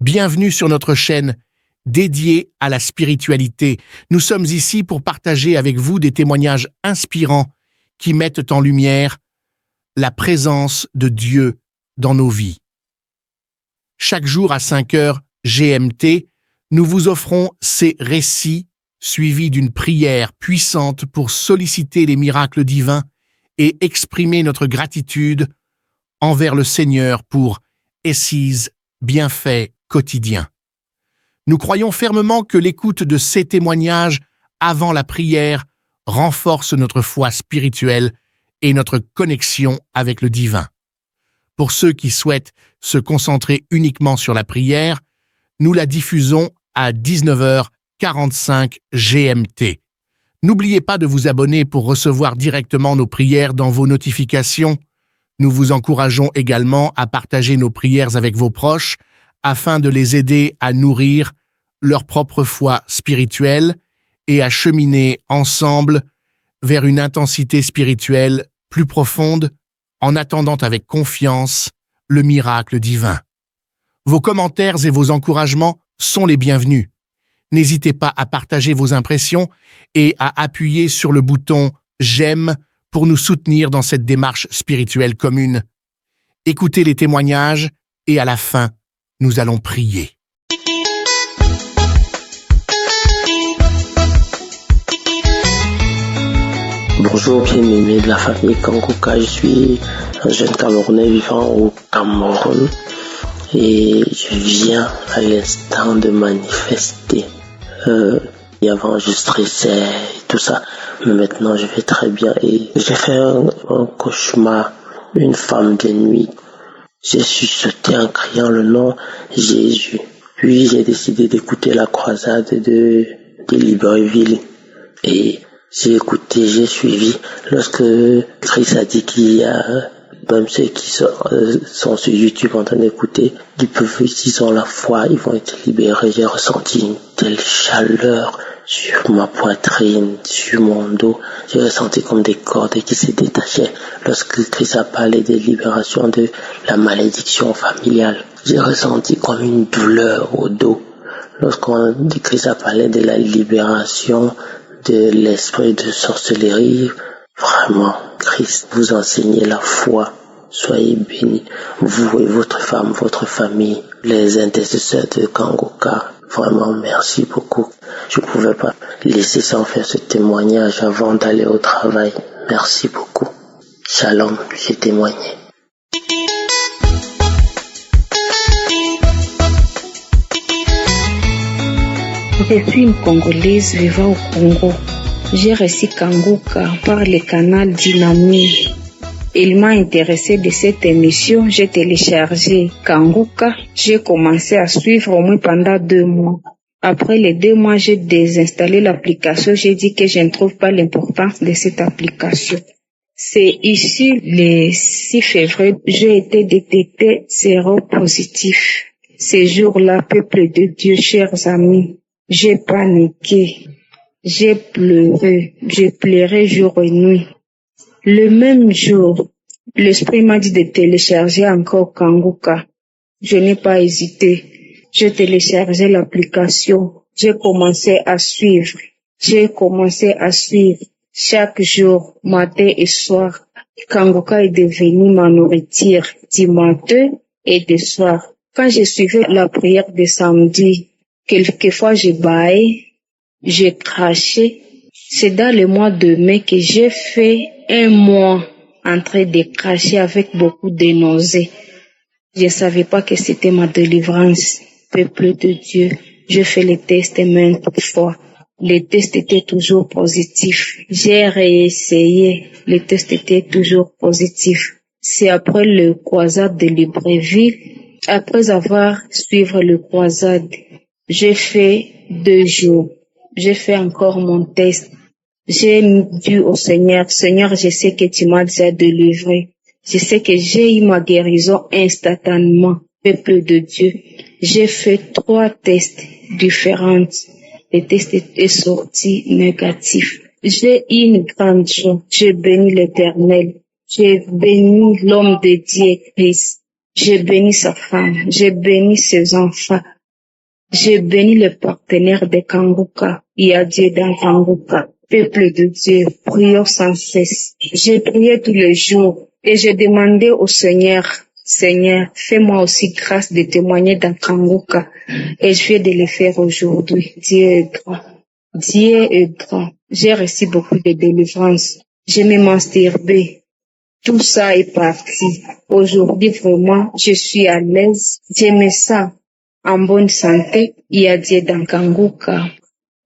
Bienvenue sur notre chaîne dédiée à la spiritualité. Nous sommes ici pour partager avec vous des témoignages inspirants qui mettent en lumière la présence de Dieu dans nos vies. Chaque jour à 5 heures GMT, nous vous offrons ces récits suivis d'une prière puissante pour solliciter les miracles divins et exprimer notre gratitude envers le Seigneur pour His bienfaits quotidiens. Nous croyons fermement que l'écoute de ces témoignages avant la prière renforce notre foi spirituelle et notre connexion avec le divin. Pour ceux qui souhaitent se concentrer uniquement sur la prière, nous la diffusons à 19h45 GMT. N'oubliez pas de vous abonner pour recevoir directement nos prières dans vos notifications. Nous vous encourageons également à partager nos prières avec vos proches afin de les aider à nourrir leur propre foi spirituelle et à cheminer ensemble vers une intensité spirituelle plus profonde en attendant avec confiance le miracle divin. Vos commentaires et vos encouragements sont les bienvenus. N'hésitez pas à partager vos impressions et à appuyer sur le bouton « J'aime » pour nous soutenir dans cette démarche spirituelle commune. Écoutez les témoignages et à la fin, nous allons prier. Bonjour bien-aimés de la famille Kangoka, je suis un jeune Camerounais vivant au Cameroun et je viens à l'instant de manifester. Avant je stressais et tout ça, mais maintenant je vais très bien et j'ai fait un cauchemar, une femme de nuit. J'ai chuchoté en criant le nom Jésus. Puis j'ai décidé d'écouter la croisade de Libreville et j'ai écouté, j'ai suivi. Lorsque Chris a dit qu'il y a même ceux qui sont sur YouTube en train d'écouter, ils peuvent, s'ils ont la foi, ils vont être libérés. J'ai ressenti une telle chaleur sur ma poitrine, sur mon dos. J'ai ressenti comme des cordes qui se détachaient lorsque Chris a parlé de libération de la malédiction familiale. J'ai ressenti comme une douleur au dos lorsqu'on Chris a parlé de la libération de l'esprit de sorcellerie. Vraiment, Christ vous enseignez la foi. Soyez bénis, vous et votre femme, votre famille, les intercesseurs de Kangoka. Vraiment, merci beaucoup. Je ne pouvais pas laisser sans faire ce témoignage avant d'aller au travail. Merci beaucoup. Shalom, j'ai témoigné. Je suis une Congolaise vivant au Congo. J'ai reçu Kangoka par le canal Dynamique. Il m'a intéressé de cette émission. J'ai téléchargé Kangoka. J'ai commencé à suivre au moins pendant 2 mois. Après les 2 mois, j'ai désinstallé l'application. J'ai dit que je ne trouve pas l'importance de cette application. C'est ici, le 6 février, j'ai été détecté séropositif. Ce jour-là, peuple de Dieu, chers amis, j'ai paniqué. J'ai pleuré. J'ai pleuré jour et nuit. Le même jour, l'esprit m'a dit de télécharger encore Kangoka. Je n'ai pas hésité. J'ai téléchargé l'application. J'ai commencé à suivre. Chaque jour, matin et soir. Kangoka est devenu ma nourriture du matin et du soir. Quand je suivais la prière de samedi, quelquefois je bâillais, je crachais. C'est dans le mois de mai que j'ai fait 1 mois en train de cracher avec beaucoup de nausées. Je ne savais pas que c'était ma délivrance. Peuple de Dieu, je fais les tests maintes fois. Les tests étaient toujours positifs. J'ai réessayé. Les tests étaient toujours positifs. C'est après le croisade de Libreville. Après avoir suivi le croisade, j'ai fait 2 jours. J'ai fait encore mon test. J'ai dit au Seigneur, Seigneur, je sais que tu m'as déjà délivré. Je sais que j'ai eu ma guérison instantanément. Peuple de Dieu, j'ai fait 3 tests différents. Les tests étaient sortis négatifs. J'ai eu une grande joie. J'ai béni l'Éternel. J'ai béni l'homme de Dieu, Christ. J'ai béni sa femme. J'ai béni ses enfants. Je bénis les partenaires de Kanguka. Il y a Dieu dans Kanguka. Peuple de Dieu, prions sans cesse. J'ai prié tous les jours et j'ai demandé au Seigneur, Seigneur, fais-moi aussi grâce de témoigner dans Kanguka. Et je viens de le faire aujourd'hui. Dieu est grand. Dieu est grand. J'ai reçu beaucoup de délivrance. Je me masturbais. Tout ça est parti. Aujourd'hui, vraiment, je suis à l'aise. Je me sens en bonne santé. Il y a Dieu dans Kanguka.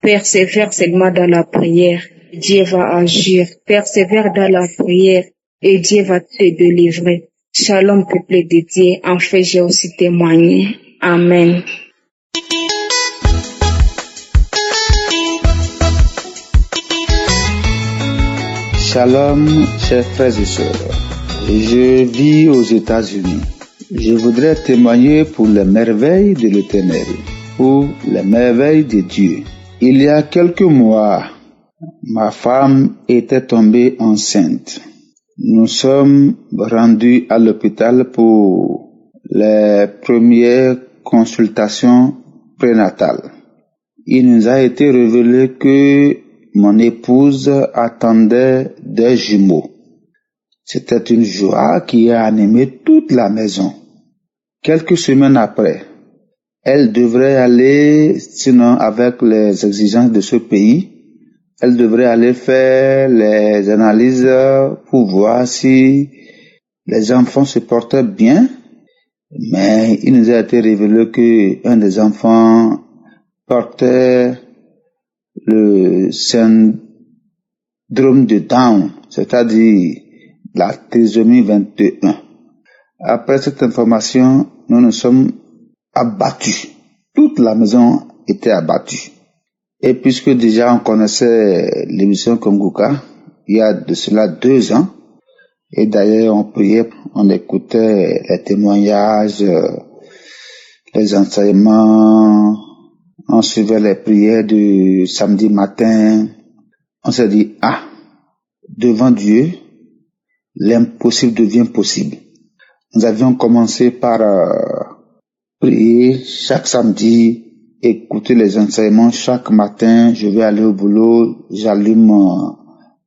Persévère seulement dans la prière. Dieu va agir. Persévère dans la prière et Dieu va te délivrer. Shalom, peuple de Dieu. En fait, j'ai aussi témoigné. Amen. Shalom, chers frères et sœurs. Je vis aux États-Unis. Je voudrais témoigner pour les merveilles de l'Éternel, pour les merveilles de Dieu. Il y a quelques mois, ma femme était tombée enceinte. Nous sommes rendus à l'hôpital pour les premières consultations prénatales. Il nous a été révélé que mon épouse attendait des jumeaux. C'était une joie qui a animé toute la maison. Quelques semaines après, elle devrait aller, sinon avec les exigences de ce pays, elle devrait aller faire les analyses pour voir si les enfants se portaient bien. Mais il nous a été révélé qu'un des enfants portait le syndrome de Down, c'est-à-dire la trisomie 21. Après cette information, nous nous sommes abattus. Toute la maison était abattue. Et puisque déjà on connaissait l'émission Kanguka, il y a de cela 2 ans, et d'ailleurs on priait, on écoutait les témoignages, les enseignements, on suivait les prières du samedi matin. On s'est dit, devant Dieu, l'impossible devient possible. Nous avions commencé par prier chaque samedi, écouter les enseignements chaque matin. Je vais aller au boulot, j'allume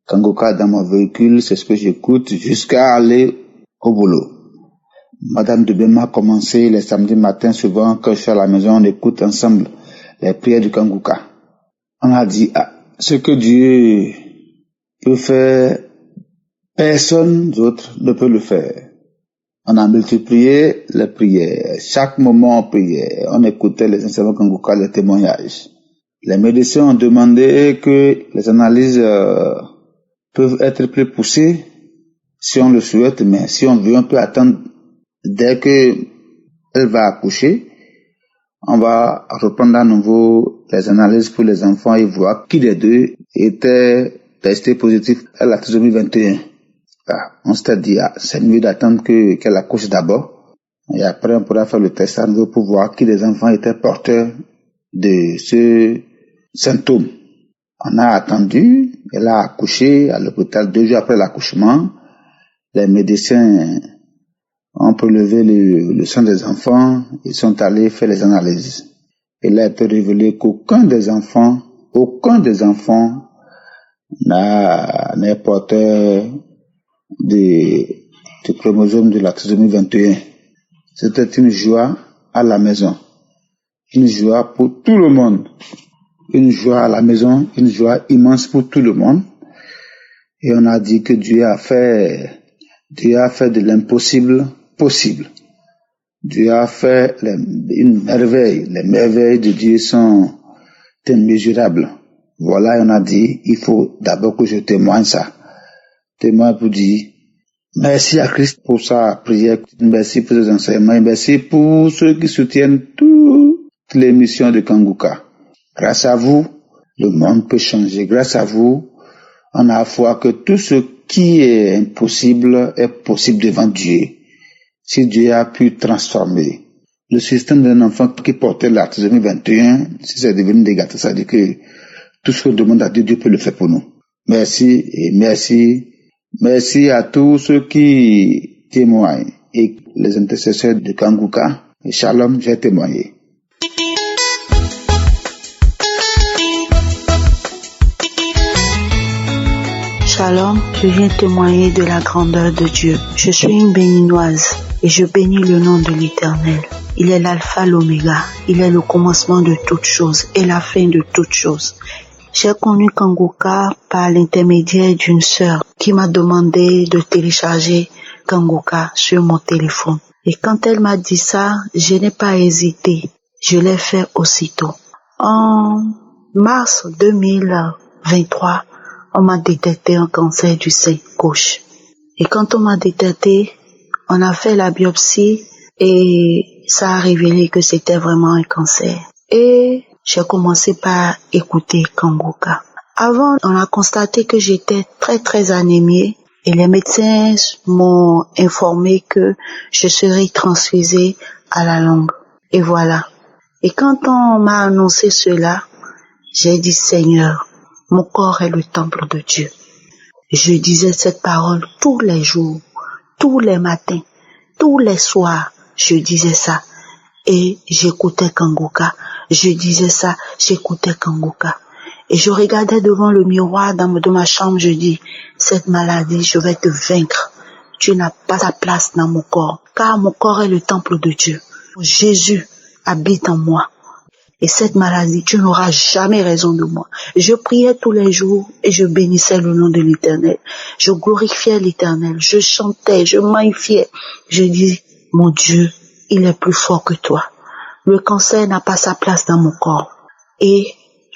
Kanguka dans mon véhicule, c'est ce que j'écoute jusqu'à aller au boulot. Madame de Bema a commencé les samedis matins, souvent quand je suis à la maison, on écoute ensemble les prières du Kanguka. On a dit, ce que Dieu peut faire, personne d'autre ne peut le faire. On a multiplié les prières. Chaque moment on priait, on écoutait les enseignements Kanguka, les témoignages. Les médecins ont demandé que les analyses peuvent être plus poussées si on le souhaite, mais si on veut, on peut attendre dès que elle va accoucher. On va reprendre à nouveau les analyses pour les enfants et voir qui des deux était testé positif à la trisomie 21. On s'est dit, c'est mieux d'attendre qu'elle accouche d'abord. Et après, on pourra faire le test à nouveau pour voir qui des enfants étaient porteurs de ce symptôme. On a attendu, elle a accouché à l'hôpital 2 jours après l'accouchement. Les médecins ont prélevé le sang des enfants, ils sont allés faire les analyses. Il a été révélé qu'aucun des enfants n'est porteur du chromosome de la trisomie 21. C'était une joie à la maison, une joie pour tout le monde, une joie à la maison, une joie immense pour tout le monde. Et on a dit que Dieu a fait de l'impossible possible. Dieu a fait une merveille. Les merveilles de Dieu sont immesurable. Voilà, on a dit, il faut d'abord que je témoigne ça. Témoigne pour dire, merci à Christ pour sa prière, merci pour ses enseignements, merci pour ceux qui soutiennent toutes les missions de Kanguka. Grâce à vous, le monde peut changer. Grâce à vous, on a foi que tout ce qui est impossible est possible devant Dieu. Si Dieu a pu transformer le système d'un enfant qui portait la trisomie 21, si c'est devenu des gâteaux, ça veut dire que tout ce qu'on demande à Dieu, Dieu peut le faire pour nous. Merci et merci. Merci à tous ceux qui témoignent et les intercesseurs de Kanguka. Et Shalom, j'ai témoigné. Shalom, je viens témoigner de la grandeur de Dieu. Je suis une béninoise et je bénis le nom de l'Éternel. Il est l'alpha, l'oméga, il est le commencement de toutes choses et la fin de toutes choses. J'ai connu Kangoka par l'intermédiaire d'une sœur qui m'a demandé de télécharger Kangoka sur mon téléphone. Et quand elle m'a dit ça, je n'ai pas hésité. Je l'ai fait aussitôt. En mars 2023, on m'a détecté un cancer du sein gauche. Et quand on m'a détecté, on a fait la biopsie et ça a révélé que c'était vraiment un cancer. Et j'ai commencé par écouter Kangoka. Avant, on a constaté que j'étais très anémiée et les médecins m'ont informé que je serais transfusée à la langue. Et voilà. Et quand on m'a annoncé cela, j'ai dit Seigneur, mon corps est le temple de Dieu. Je disais cette parole tous les jours, tous les matins, tous les soirs, je disais ça. Et j'écoutais Kangoka. Je disais ça, j'écoutais Kangoka. Et je regardais devant le miroir de ma chambre, je dis, cette maladie, je vais te vaincre. Tu n'as pas ta place dans mon corps, car mon corps est le temple de Dieu. Jésus habite en moi. Et cette maladie, tu n'auras jamais raison de moi. Je priais tous les jours et je bénissais le nom de l'Éternel. Je glorifiais l'Éternel. Je chantais, je magnifiais. Je dis, mon Dieu, il est plus fort que toi. Le cancer n'a pas sa place dans mon corps. Et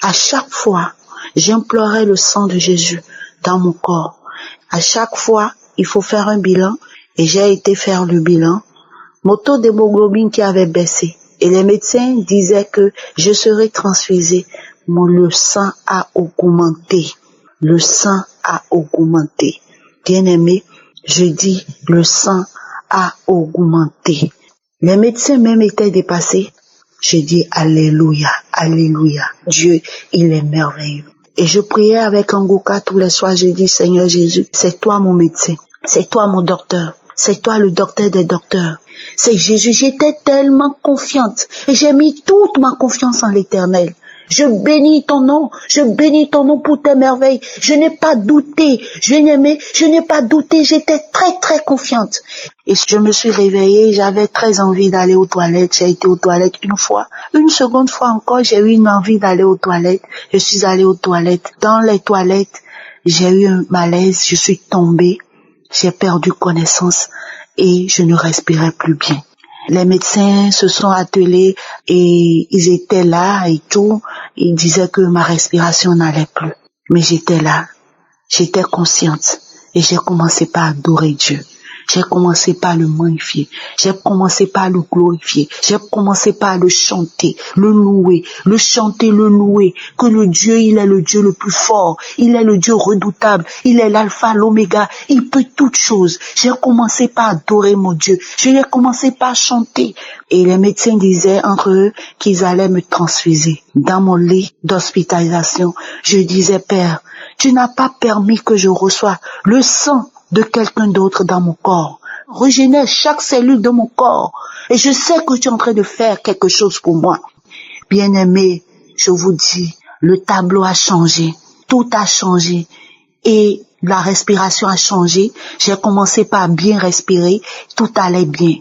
à chaque fois, j'implorais le sang de Jésus dans mon corps. À chaque fois, il faut faire un bilan. Et j'ai été faire le bilan. Mon taux d'hémoglobine qui avait baissé. Et les médecins disaient que je serais transfusée. Le sang a augmenté. Le sang a augmenté. Bien-aimé, je dis, le sang a augmenté. Les médecins même étaient dépassés. Je dis Alléluia, Alléluia. Dieu, il est merveilleux. Et je priais avec Kangoka tous les soirs. Je dis Seigneur Jésus, c'est toi mon médecin. C'est toi mon docteur. C'est toi le docteur des docteurs. C'est Jésus. J'étais tellement confiante. Et j'ai mis toute ma confiance en l'Éternel. Je bénis ton nom. Je bénis ton nom pour tes merveilles. Je n'ai pas douté. Je n'ai pas douté. J'étais très confiante. Et je me suis réveillée. J'avais très envie d'aller aux toilettes. J'ai été aux toilettes une fois. Une seconde fois encore, j'ai eu une envie d'aller aux toilettes. Je suis allée aux toilettes. Dans les toilettes, j'ai eu un malaise. Je suis tombée. J'ai perdu connaissance et je ne respirais plus bien. Les médecins se sont attelés et ils étaient là et tout. Ils disaient que ma respiration n'allait plus. Mais j'étais là. J'étais consciente et j'ai commencé par adorer Dieu. J'ai commencé par le magnifier. J'ai commencé par le glorifier. J'ai commencé par le chanter, le louer, le chanter, le louer. Que le Dieu, il est le Dieu le plus fort. Il est le Dieu redoutable. Il est l'alpha, l'oméga. Il peut toutes choses. J'ai commencé par adorer mon Dieu. J'ai commencé par chanter. Et les médecins disaient entre eux qu'ils allaient me transfuser. Dans mon lit d'hospitalisation, je disais, Père, tu n'as pas permis que je reçoive le sang de quelqu'un d'autre dans mon corps. Régénère chaque cellule de mon corps. Et je sais que tu es en train de faire quelque chose pour moi. Bien-aimés, je vous dis, le tableau a changé. Tout a changé. Et la respiration a changé. J'ai commencé par bien respirer. Tout allait bien.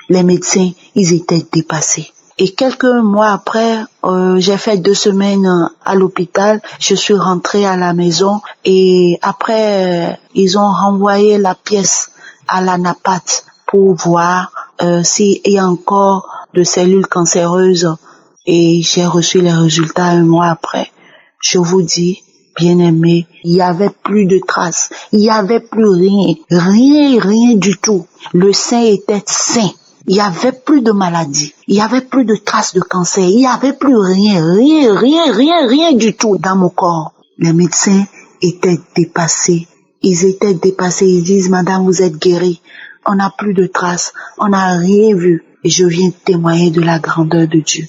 Les médecins, ils étaient dépassés. Et quelques mois après, j'ai fait 2 semaines à l'hôpital. Je suis rentrée à la maison et après, ils ont renvoyé la pièce à la NAPAT pour voir s'il y a encore de cellules cancéreuses. Et j'ai reçu les résultats 1 mois après. Je vous dis, bien-aimés, il n'y avait plus de traces. Il n'y avait plus rien. Rien du tout. Le sein était sain. Il n'y avait plus de maladie. Il n'y avait plus de traces de cancer. Il n'y avait plus rien du tout dans mon corps. Les médecins étaient dépassés. Ils étaient dépassés. Ils disent, Madame, vous êtes guérie. On n'a plus de traces. On n'a rien vu. Et je viens témoigner de la grandeur de Dieu.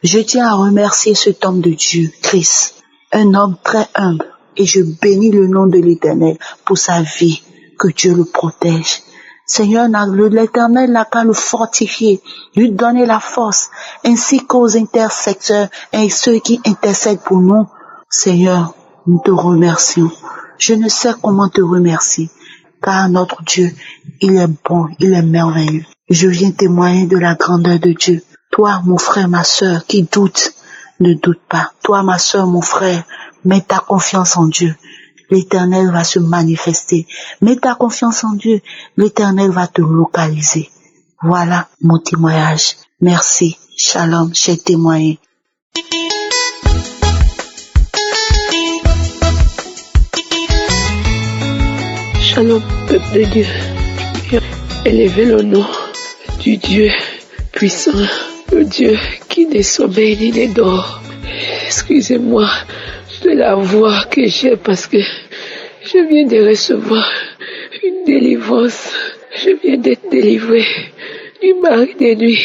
Je tiens à remercier cet homme de Dieu, Christ. Un homme très humble. Et je bénis le nom de l'Éternel pour sa vie. Que Dieu le protège. Seigneur, l'Éternel n'a qu'à le fortifier, lui donner la force, ainsi qu'aux intercesseurs et ceux qui intercèdent pour nous. Seigneur, nous te remercions. Je ne sais comment te remercier, car notre Dieu, il est bon, il est merveilleux. Je viens témoigner de la grandeur de Dieu. Toi, mon frère, ma sœur, qui doute, ne doute pas. Toi, ma sœur, mon frère, mets ta confiance en Dieu. L'Éternel va se manifester. Mets ta confiance en Dieu. L'Éternel va te localiser. Voilà mon témoignage. Merci. Shalom, j'ai témoigné. Shalom, peuple de Dieu. Élevez le nom du Dieu puissant, le Dieu qui ne sommeille ni ne dort. Excusez-moi de la voix que j'ai parce que je viens de recevoir une délivrance. Je viens d'être délivré du mari des nuits.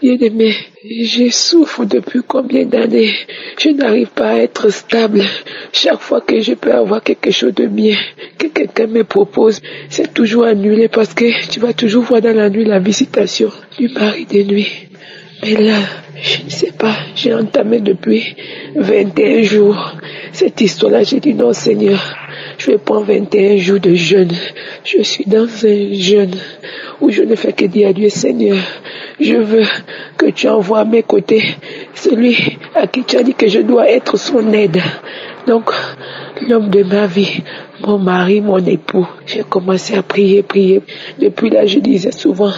Bien-aimé, je souffre depuis combien d'années? Je n'arrive pas à être stable. Chaque fois que je peux avoir quelque chose de bien, que quelqu'un me propose, c'est toujours annulé parce que tu vas toujours voir dans la nuit la visitation du mari des nuits. Mais là, je ne sais pas, j'ai entamé depuis 21 jours cette histoire-là. J'ai dit non Seigneur, je vais prendre 21 jours de jeûne. Je suis dans un jeûne où je ne fais que dire à Dieu, Seigneur, je veux que tu envoies à mes côtés celui à qui tu as dit que je dois être son aide. Donc, l'homme de ma vie, mon mari, mon époux, j'ai commencé à prier. Depuis là, je disais souvent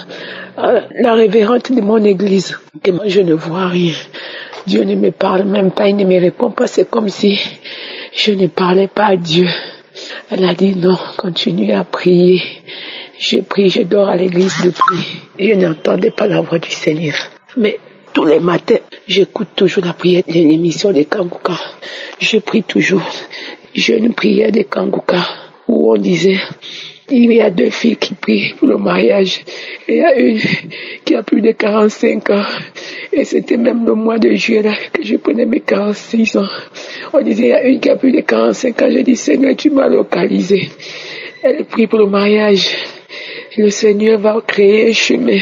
à la révérende de mon église que moi, je ne vois rien. Dieu ne me parle même pas, il ne me répond pas. C'est comme si je ne parlais pas à Dieu. Elle a dit non, continue à prier. Je prie, je dors à l'église depuis. Je n'entendais pas la voix du Seigneur. Mais tous les matins, j'écoute toujours la prière de l'émission de Kanguka. Je prie toujours. J'ai une prière de Kanguka où on disait, il y a 2 filles qui prient pour le mariage. Il y a une qui a plus de 45 ans. Et c'était même le mois de juillet là, que je prenais mes 46 ans. On disait, il y a une qui a plus de 45 ans. J'ai dit, Seigneur, tu m'as localisé. Elle prie pour le mariage. Le Seigneur va créer un chemin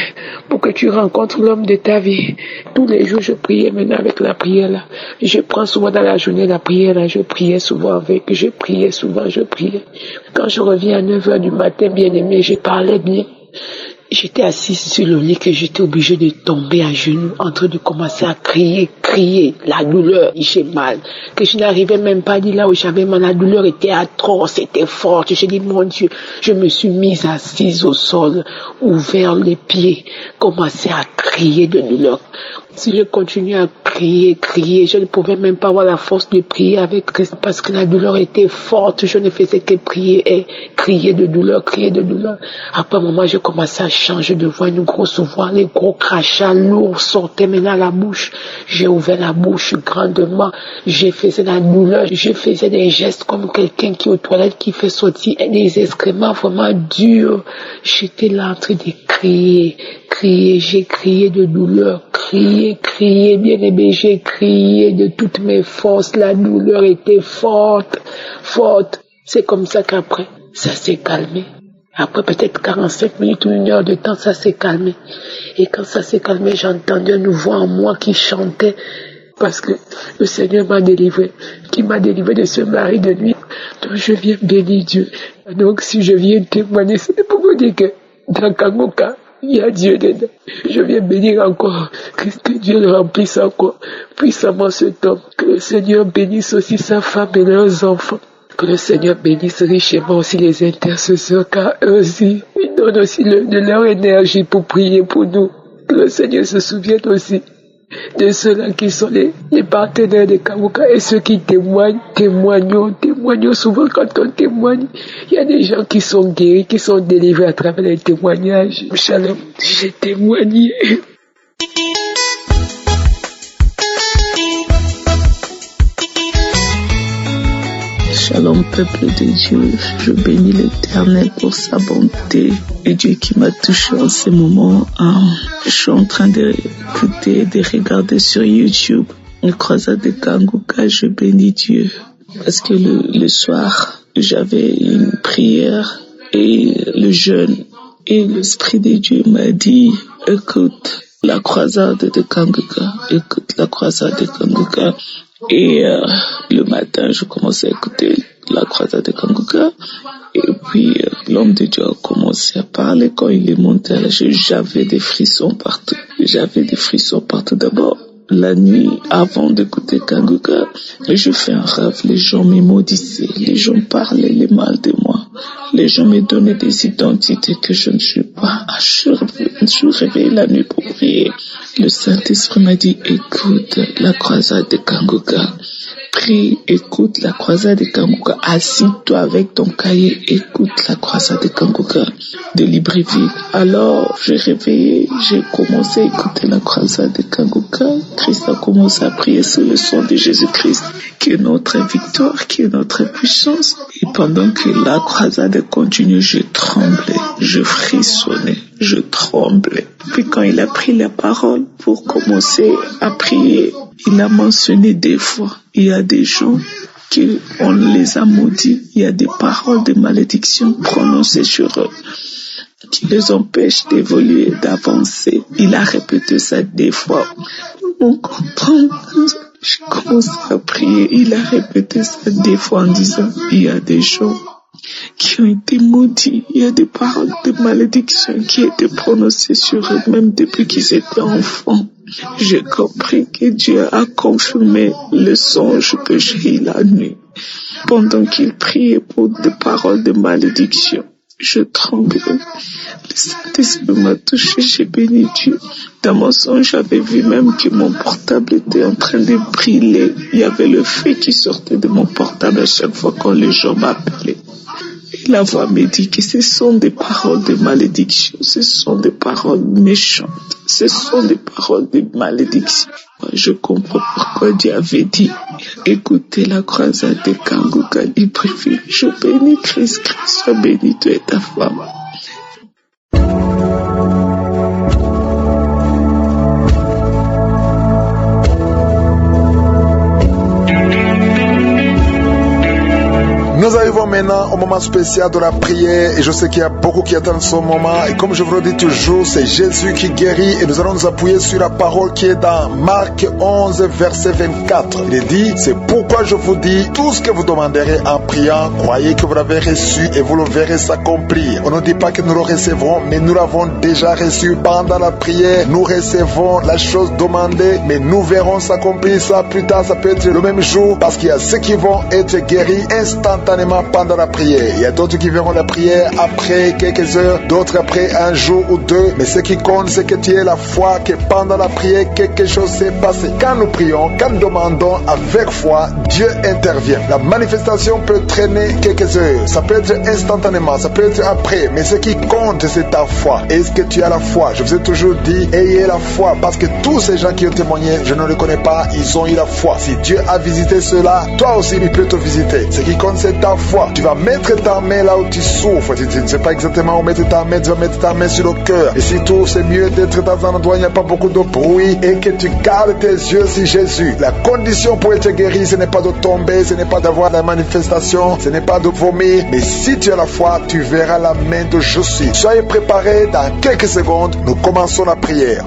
pour que tu rencontres l'homme de ta vie. Tous les jours, je priais maintenant avec la prière là. Je prends souvent dans la journée la prière là. Je priais souvent avec. Je priais. Quand je reviens à 9h du matin, bien aimé, je parlais bien. J'étais assise sur le lit que j'étais obligée de tomber à genoux, en train de commencer à crier, la douleur, j'ai mal, que je n'arrivais même pas à dire là où j'avais mal, la douleur était atroce, c'était forte. J'ai dit, mon Dieu, je me suis mise assise au sol, ouvert les pieds, commencé à crier de douleur. Si je continuais à crier, je ne pouvais même pas avoir la force de prier avec parce que la douleur était forte. Je ne faisais que prier et crier de douleur. Après un moment, j'ai commencé à changer de voix, une grosse voix, les gros crachats lourds sortaient maintenant à la bouche. J'ai ouvert la bouche grandement. Je faisais la douleur. Je faisais des gestes comme quelqu'un qui est aux toilettes, qui fait sortir des excréments vraiment durs. J'étais là en train de crier. J'ai crié de douleur, crié, bien aimé, j'ai crié de toutes mes forces, la douleur était forte. C'est comme ça qu'après, ça s'est calmé. Après peut-être 45 minutes ou 1 heure de temps, ça s'est calmé. Et quand ça s'est calmé, j'entendais une voix en moi qui chantait parce que le Seigneur m'a délivré, qui m'a délivré de ce mari de nuit. Donc je viens bénir Dieu. Donc si je viens témoigner, c'est pour vous dire que dans Kanguka, il y a Dieu dedans. Je viens bénir encore. Que Dieu le remplisse encore puissamment cet homme. Que le Seigneur bénisse aussi sa femme et leurs enfants. Que le Seigneur bénisse richement aussi les intercesseurs, car eux aussi, ils donnent aussi de leur énergie pour prier pour nous. Que le Seigneur se souvienne aussi de ceux-là qui sont les partenaires de Kanguka et ceux qui témoignons souvent quand on témoigne. Il y a des gens qui sont guéris, qui sont délivrés à travers les témoignages. Shalom, j'ai témoigné. Shalom, peuple de Dieu, je bénis l'Éternel pour sa bonté et Dieu qui m'a touché en ce moment. Je suis en train d'écouter, de regarder sur YouTube une croisade de Kanguka. Je bénis Dieu parce que le soir, j'avais une prière et le jeûne et l'Esprit de Dieu m'a dit, écoute la croisade de Kanguka, écoute la croisade de Kanguka. Et le matin, je commençais à écouter la croisade de Kanguka. Et puis, l'homme de Dieu a commencé à parler. Quand il est monté à la chaise, j'avais des frissons partout. D'abord, la nuit, avant d'écouter Kanguka, je fais un rêve. Les gens me maudissaient. Les gens parlaient les mal de moi. Les gens me donnaient des identités que je ne suis pas. Je me réveillais la nuit pour prier. Le Saint-Esprit m'a dit, écoute la croisade de Kanguka. Prie, écoute la croisade de Kanguka. Assis-toi avec ton cahier, écoute la croisade de Kanguka de Libreville. Alors, j'ai réveillé, j'ai commencé à écouter la croisade de Kanguka. Christ a commencé à prier sur le sang de Jésus-Christ, qui est notre victoire, qui est notre puissance. Et pendant que la croisade continuait, je tremblais, je frissonnais, je tremblais. Puis quand il a pris la parole pour commencer à prier, il a mentionné des fois, il y a des gens qu'on les a maudits, il y a des paroles de malédiction prononcées sur eux qui les empêchent d'évoluer, d'avancer. Il a répété ça des fois. On comprend. Je commence à prier. Il a répété ça des fois en disant, il y a des gens qui ont été maudits. Il y a des paroles de malédiction qui étaient prononcées sur eux même depuis qu'ils étaient enfants. J'ai compris que Dieu a confirmé le songe que j'ai eu la nuit. Pendant qu'il priait pour des paroles de malédiction, je tremblais. Le Saint-Esprit m'a touché, j'ai béni Dieu. Dans mon songe, j'avais vu même que mon portable était en train de brûler. Il y avait le feu qui sortait de mon portable à chaque fois quand les gens m'appelaient. Et la voix me dit que ce sont des paroles de malédiction, ce sont des paroles méchantes, ce sont des paroles de malédiction. Je comprends pourquoi Dieu avait dit, écoutez la croisade de Kanguka Libreville. Je bénis Christ, sois béni toi et ta femme. Nous arrivons maintenant au moment spécial de la prière et je sais qu'il y a beaucoup qui attendent ce moment et comme je vous le dis toujours, c'est Jésus qui guérit et nous allons nous appuyer sur la parole qui est dans Marc 11 verset 24. Il est dit, c'est pourquoi je vous dis, tout ce que vous demanderez en priant, croyez que vous l'avez reçu et vous le verrez s'accomplir. On ne dit pas que nous le recevrons, mais nous l'avons déjà reçu pendant la prière. Nous recevons la chose demandée, mais nous verrons s'accomplir ça plus tard. Ça peut être le même jour parce qu'il y a ceux qui vont être guéris instantanément pendant la prière. Il y a d'autres qui verront la prière après quelques heures, d'autres après un jour ou deux. Mais ce qui compte, c'est que tu aies la foi que pendant la prière, quelque chose s'est passé. Quand nous prions, quand nous demandons avec foi, Dieu intervient. La manifestation peut traîner quelques heures. Ça peut être instantanément, ça peut être après. Mais ce qui compte, c'est ta foi. Est-ce que tu as la foi? Je vous ai toujours dit, ayez la foi. Parce que tous ces gens qui ont témoigné, je ne les connais pas, ils ont eu la foi. Si Dieu a visité cela, toi aussi, il peut te visiter. Ce qui compte, c'est ta foi. Tu vas mettre ta main là où tu souffres. Tu ne sais pas exactement où mettre ta main. Tu vas mettre ta main sur le cœur. Et surtout, c'est mieux d'être dans un endroit où il n'y a pas beaucoup de bruit et que tu gardes tes yeux sur Jésus. La condition pour être guéri, ce n'est pas de tomber, ce n'est pas d'avoir la manifestation, ce n'est pas de vomir. Mais si tu as la foi, tu verras la main de Jésus. Soyez préparés. Dans quelques secondes, nous commençons la prière.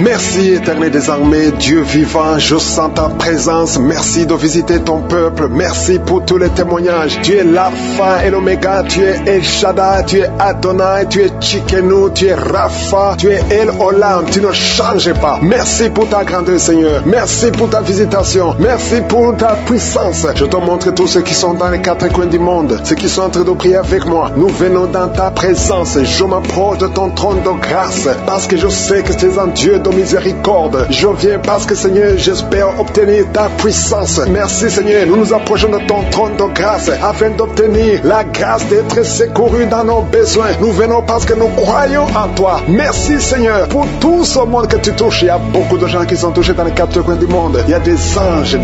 Merci éternel des armées, Dieu vivant, je sens ta présence. Merci de visiter ton peuple. Merci pour tous les témoignages. Tu es l'Alpha et l'Oméga, tu es El Shaddai, tu es Adonai, tu es Tchikenu, tu es Rapha, tu es El Olam, tu ne changes pas. Merci pour ta grandeur Seigneur. Merci pour ta visitation. Merci pour ta puissance. Je te montre tous ceux qui sont dans les quatre coins du monde, ceux qui sont en train de prier avec moi. Nous venons dans ta présence. Je m'approche de ton trône de grâce parce que je sais que tu es un Dieu de miséricorde. Je viens parce que Seigneur, j'espère obtenir ta puissance. Merci Seigneur, nous nous approchons de ton trône de grâce afin d'obtenir la grâce d'être secourus dans nos besoins. Nous venons parce que nous croyons en toi. Merci Seigneur pour tout ce monde que tu touches. Il y a beaucoup de gens qui sont touchés dans les quatre coins du monde. Il y a des anges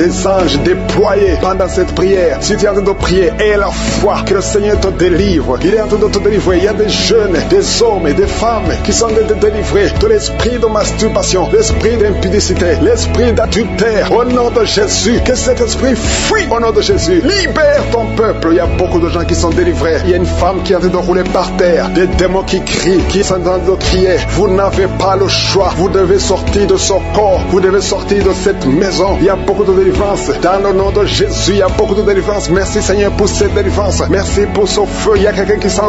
déployés pendant cette prière. Si tu es en train de prier, aie la foi que le Seigneur te délivre. Il est en train de te délivrer. Il y a des jeunes, des hommes et des femmes qui sont en train de te délivrer de l'esprit de masturbation, masturbation, l'esprit d'impudicité, l'esprit d'adultère. Au nom de Jésus, que cet esprit fuit au nom de Jésus. Libère ton peuple. Il y a beaucoup de gens qui sont délivrés. Il y a une femme qui est en train de rouler par terre. Des démons qui crient, qui sont en train de crier. Vous n'avez pas le choix. Vous devez sortir de son corps. Vous devez sortir de cette maison. Il y a beaucoup de délivrance. Dans le nom de Jésus, il y a beaucoup de délivrance. Merci Seigneur pour cette délivrance. Merci pour ce feu. Il y a quelqu'un qui sent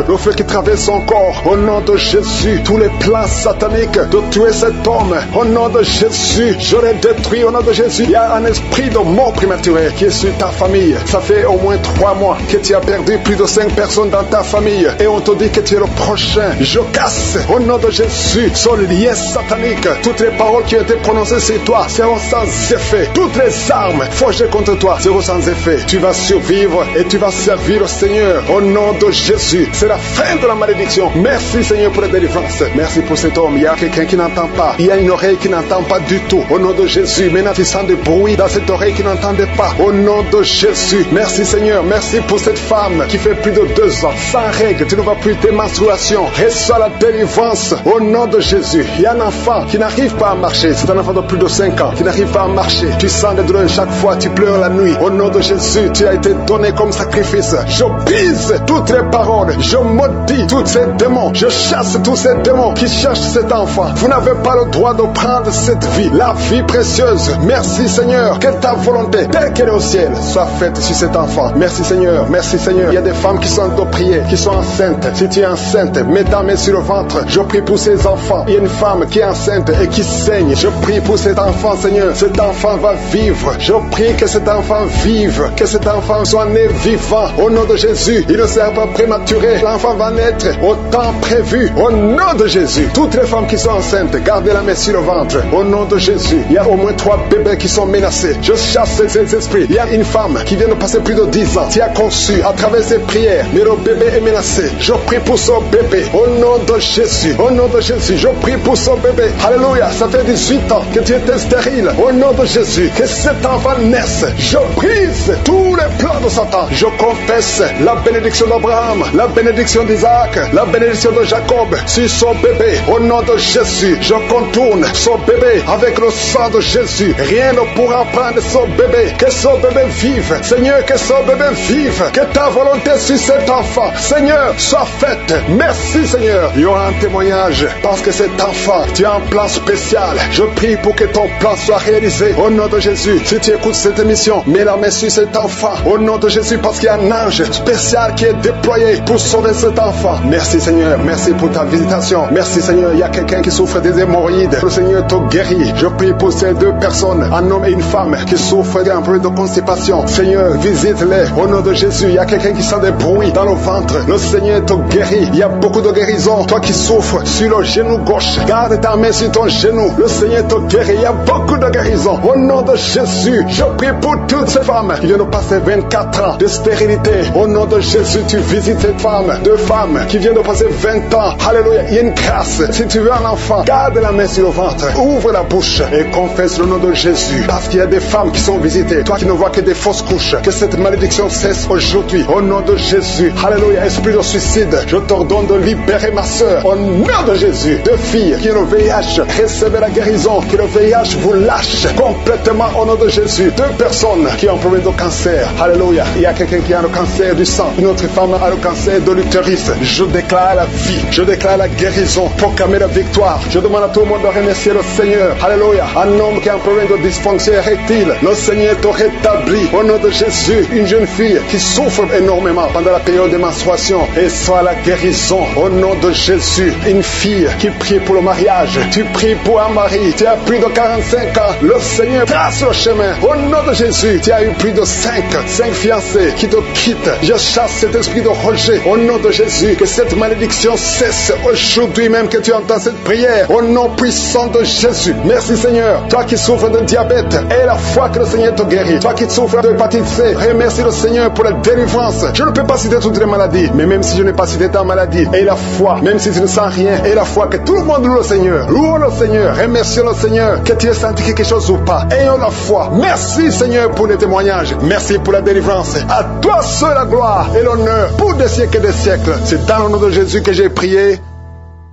le feu qui traverse son corps. Au nom de Jésus, tous les plans sataniques de tuer cet homme. Au nom de Jésus, je les détruis. Au nom de Jésus, il y a un esprit de mort prématurée qui est sur ta famille. Ça fait au moins 3 mois que tu as perdu plus de 5 personnes dans ta famille. Et on te dit que tu es le prochain. Je casse au nom de Jésus ce lien satanique. Toutes les paroles qui ont été prononcées sur toi seront sans effet. Toutes les armes forgées contre toi seront sans effet. Tu vas survivre et tu vas servir le Seigneur. Au nom de Jésus, c'est la fin de la malédiction. Merci Seigneur pour la délivrance. Merci pour cet homme. Il y a quelqu'un qui n'entend pas. Il y a une oreille qui n'entend pas du tout. Au nom de Jésus, maintenant tu sens des bruits dans cette oreille qui n'entendait pas. Au nom de Jésus, merci Seigneur. Merci pour cette femme qui fait plus de 2 ans sans règles. Tu ne vas plus tes menstruations. Reçois la délivrance. Au nom de Jésus, il y a un enfant qui n'arrive pas à marcher. C'est un enfant de plus de 5 ans qui n'arrive pas à marcher. Tu sens des douleurs chaque fois. Tu pleures la nuit. Au nom de Jésus, tu as été donné comme sacrifice. Je brise toutes les paroles. Je maudis tous ces démons. Je chasse tous ces démons qui cherchent cet enfant. Vous n'avez pas le droit de prendre cette vie, la vie précieuse. Merci Seigneur, que ta volonté, telle qu'elle est au ciel, soit faite sur cet enfant. Merci Seigneur, merci Seigneur. Il y a des femmes qui sont en train de prier, qui sont enceintes. Si tu es enceinte, mets ta main sur le ventre. Je prie pour ces enfants. Il y a une femme qui est enceinte et qui saigne. Je prie pour cet enfant Seigneur. Cet enfant va vivre. Je prie que cet enfant vive, que cet enfant soit né vivant. Au nom de Jésus, il ne sera pas prématuré. L'enfant va naître au temps prévu. Au nom de Jésus, toutes les femmes qui sont enceintes, gardez la main sur le ventre. Au nom de Jésus, il y a au moins 3 bébés qui sont menacés. Je chasse ces esprits. Il y a une femme qui vient de passer plus de 10 ans, qui a conçu à travers ses prières, mais le bébé est menacé. Je prie pour son bébé. Au nom de Jésus, au nom de Jésus, je prie pour son bébé. Alléluia, ça fait 18 ans que tu étais stérile. Au nom de Jésus, que cet enfant naisse. Je brise tous les plans de Satan. Je confesse la bénédiction d'Abraham, la bénédiction d'Isaac, la bénédiction de Jacob sur son bébé. Au nom de Jésus, je contourne son bébé avec le sang de Jésus. Rien ne pourra prendre son bébé. Que son bébé vive. Seigneur, que son bébé vive. Que ta volonté sur cet enfant, Seigneur, soit faite. Merci Seigneur. Il y aura un témoignage parce que cet enfant, tu as un plan spécial. Je prie pour que ton plan soit réalisé. Au nom de Jésus, si tu écoutes cette émission, mets la main sur cet enfant. Au nom de Jésus, parce qu'il y a un ange spécial qui est déployé pour sauver cet enfant. Merci Seigneur. Merci pour ta visitation. Merci Seigneur. Il y a quelqu'un qui souffre des hémorroïdes. Le Seigneur te guérit. Je prie pour ces 2 personnes, un homme et une femme, qui souffrent d'un problème de constipation. Seigneur, visite-les. Au nom de Jésus, il y a quelqu'un qui sent des bruits dans le ventre. Le Seigneur te guérit. Il y a beaucoup de guérisons. Toi qui souffres sur le genou gauche, garde ta main sur ton genou. Le Seigneur te guérit. Il y a beaucoup de guérisons. Au nom de Jésus, je prie pour toutes ces femmes qui viennent de passer 24 ans de stérilité. Au nom de Jésus, tu visites cette femme. 2 femmes qui viennent de passer 20 ans. Alléluia. Il y a une grâce. Si tu veux un enfant, garde la main sur le ventre. Ouvre la bouche et confesse le nom de Jésus. Parce qu'il y a des femmes qui sont visitées. Toi qui ne vois que des fausses couches. Que cette malédiction cesse aujourd'hui. Au nom de Jésus. Alléluia. Esprit de suicide, je t'ordonne de libérer ma soeur. Au nom de Jésus. 2 filles qui ont le VIH. Recevez la guérison. Que le VIH vous lâche complètement au nom de Jésus. 2 personnes qui ont un problème de cancer. Alléluia. Il y a quelqu'un qui a le cancer du sang. Une autre femme a le cancer de l'utérus. Je déclare la vie. Je déclare la guérison. Proclamer la victoire. Je demande à tout le monde de remercier le Seigneur. Alléluia. Un homme qui a un problème de dysfonction érectile. Le Seigneur te rétablit. Au nom de Jésus. Une jeune fille qui souffre énormément pendant la période de menstruation. Et soit la guérison. Au nom de Jésus. Une fille qui prie pour le mariage. Tu pries pour un mari. Tu as plus de 45 ans. Le Seigneur trace le chemin. Au nom de Jésus. Tu as eu plus de 5 fiancés qui te quittent. Je chasse cet esprit de rejet. Au nom de Jésus. Que cette malédiction cesse aujourd'hui même que tu entends cette prière. Au nom puissant de Jésus. Merci Seigneur. Toi qui souffres de diabète, et la foi que le Seigneur te guérit. Toi qui souffres de hépatite C, remercie le Seigneur pour la délivrance. Je ne peux pas citer toutes les maladies, mais même si je n'ai pas cité ta maladie, et la foi, même si tu ne sens rien, et la foi que tout le monde loue le Seigneur. Louons le Seigneur, remercions le Seigneur, que tu aies senti quelque chose ou pas. Ayons la foi. Merci Seigneur pour les témoignages. Merci pour la délivrance. À toi seul la gloire et l'honneur pour des siècles et des siècles. C'est dans le nom de Jésus que j'ai prié.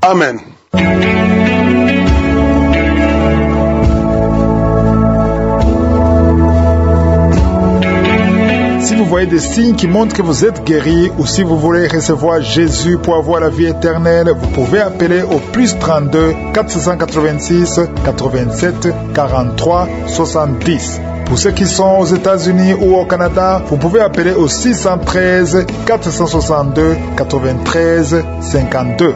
Amen. Si vous voyez des signes qui montrent que vous êtes guéri ou si vous voulez recevoir Jésus pour avoir la vie éternelle, vous pouvez appeler au plus 32 486 87 43 70. Pour ceux qui sont aux États-Unis ou au Canada, vous pouvez appeler au 613 462 93 52.